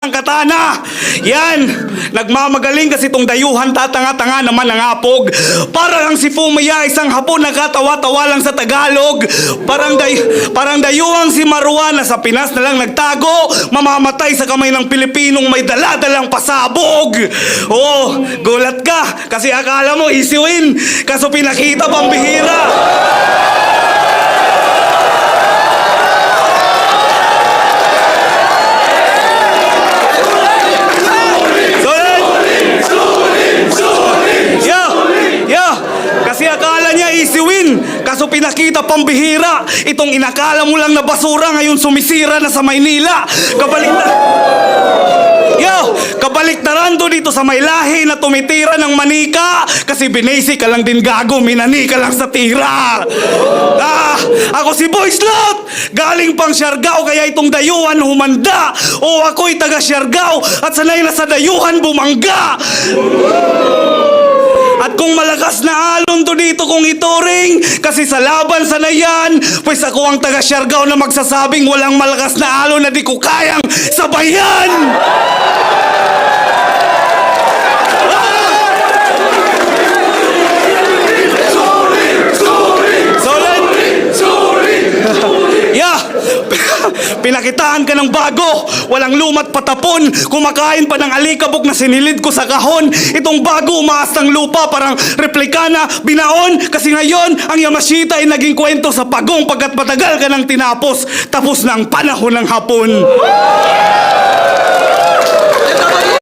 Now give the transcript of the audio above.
Ang katana! Yan! Nagmamagaling kasi itong dayuhan tatanga-tanga naman ang apog. Parang ang si Fumaya isang Hapon nagkatawa-tawa lang sa Tagalog. Parang dayuhang si Marwa na sa Pinas na lang nagtago, mamamatay sa kamay ng Pilipinong may dala-dalang pasabog. Oh, gulat ka kasi akala mo easy win. Kaso pinakita pang bihira. Kasi akala niya easy win. Kaso pinakita pang bihira. Itong inakala mo lang na basura ngayon sumisira na sa Maynila. Kabaliktaran to dito sa may lahi na tumitira ng manika. Kasi binasi ka lang din gago, minani ka lang sa tira. Ako si Boy Slot. Galing pang Siargao kaya itong dayuhan humanda. O ako'y taga Siargao at sanay na sa dayuhan bumangga. At kung malakas na alon to dito kung ituring, kasi sa laban sa nayan, pues ako ang taga Siargao na magsasabing walang malakas na alon na di ko kayang sabayan! Pinakitaan ka ng bago, walang lumat patapon, kumakain pa ng alikabok na sinilid ko sa kahon. Itong bago umaas ng lupa, parang replika na binaon. Kasi ngayon, ang Yamashita ay naging kwento sa pagong pagkat matagal ka nang tinapos. Tapos na ang panahon ng Hapon.